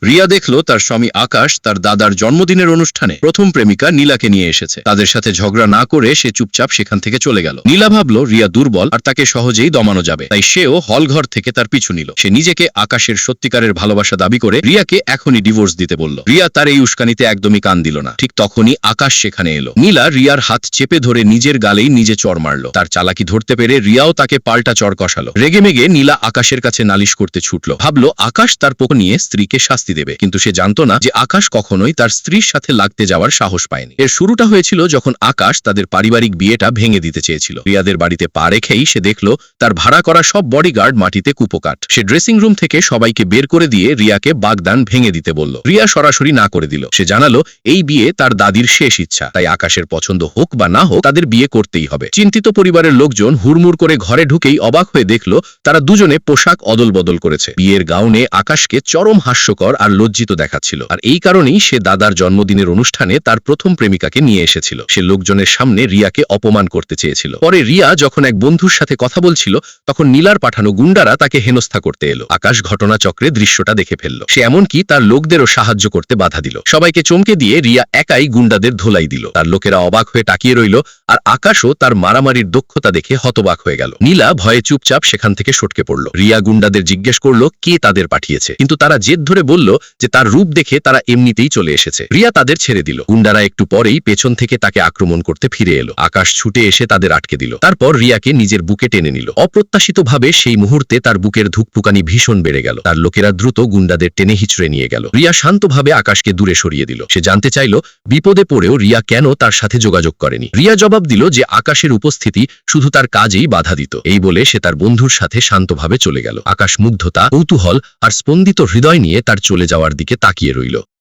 রিয়া দেখল তার স্বামী আকাশ তার দাদার জন্মদিনের অনুষ্ঠানে প্রথম প্রেমিকা নীলাকে নিয়ে এসেছে। তাদের সাথে ঝগড়া না করে সে চুপচাপ সেখান থেকে চলে গেল। নীলা ভাবল রিয়া দুর্বল আর তাকে সহজেই দমানো যাবে, তাই সেও হলঘর থেকে তার পিছু নিল। সে নিজেকে আকাশের সত্যিকারের ভালোবাসা দাবি করে রিয়াকে এখনই ডিভোর্স দিতে বলল। রিয়া তার এই উস্কানিতে একদমই কান দিল না। ঠিক তখনই আকাশ সেখানে এলো। নীলা রিয়ার হাত চেপে ধরে নিজের গালেই নিজে চড় মারল। তার চালাকি ধরতে পেরে রিয়াও তাকে পাল্টা চড় কষালো। রেগেমেগে নীলা আকাশের কাছে নালিশ করতে ছুটল। ভাবল আকাশ তার পক্ষ নিয়ে স্ত্রীকে শাস্তি দেবে, কিন্তু সে জানতো না যে আকাশ কখনোই তার স্ত্রীর সাথে লাগতে যাওয়ার সাহস পায়নি। এর শুরুটা হয়েছিল যখন আকাশ তাদের পারিবারিক বিয়েটা ভেঙে দিতে চেয়েছিল। রিয়াদের বাড়িতে পা রেখেই সে দেখল তার ভাড়া করা সব বডিগার্ড মাটিতে কুপোকাট। সে ড্রেসিং রুম থেকে সবাইকে বের করে দিয়ে রিয়াকে বাগদান ভেঙে দিতে বলল। রিয়া সরাসরি না করে দিল। সে জানালো এই বিয়ে তার দাদির শেষ ইচ্ছা, তাই আকাশের পছন্দ হোক বা না হোক তাদের বিয়ে করতেই হবে। চিন্তিত পরিবারের লোকজন হুড়মুড় করে ঘরে ঢুকেই অবাক হয়ে দেখল তারা দুজনে পোশাক অদল বদল করেছে। বিয়ের গাউনে আকাশকে চরম হাস্যকর আর লজ্জিত দেখাচ্ছিল, আর এই কারণেই সে দাদার জন্মদিনের অনুষ্ঠানে তার প্রথম প্রেমিকাকে নিয়ে এসেছিল। সে লোকজনের সামনে রিয়াকে অপমান করতে চেয়েছিল। পরে রিয়া যখন এক বন্ধুর সাথে কথা বলছিল তখন নীলার পাঠানো গুন্ডারা তাকে হেনস্থা করতে এলো। আকাশ ঘটনাচক্রে দৃশ্যটা দেখে ফেলল। সে এমনকি তার লোকদেরও সাহায্য করতে বাধা দিল। সবাইকে চমকে দিয়ে রিয়া একাই গুন্ডাদের ধোলাই দিল। তার লোকেরা অবাক হয়ে তাকিয়ে রইল, আর আকাশও তার মারামারির দক্ষতা দেখে হতবাক হয়ে গেল। নীলা ভয়ে চুপচাপ সেখান থেকে সটকে পড়ল। রিয়া গুন্ডাদের জিজ্ঞেস করল কে তাদের পাঠিয়েছে, কিন্তু তারা জেদ ধরে বলল যে তার রূপ দেখে তারা এমনিতেই চলে এসেছে। রিয়া তাদের ছেড়ে দিল। গুন্ডারা একটু পরেই পেছন থেকে তাকে আক্রমণ করতে ফিরে এলো। আকাশ ছুটে এসে তাদের আটকে দিল। তারপর রিয়াকে নিজের বুকে টেনে নিল। অপ্রত্যাশিতভাবে সেই মুহূর্তে তার বুকের ধুকপুকানি ভীষণ বেড়ে গেল। তার লোকেরা দ্রুত গুন্ডাদের টেনে হিচড়ে নিয়ে গেল। রিয়া শান্তভাবে আকাশকে দূরে সরিয়ে দিল। সে জানতে চাইল বিপদে পড়েও রিয়া কেন তার সাথে যোগাযোগ করেনি। রিয়া জবাব দিল যে আকাশের উপস্থিতি শুধু তার কাজেই বাধা দিত। এই বলে সে তার বন্ধুর সাথে শান্তভাবে চলে গেল। আকাশ মুগ্ধতা, কৌতূহল আর স্পন্দিত হৃদয় নিয়ে তার চলে যাওয়ার দিকে তাকিয়ে রইল।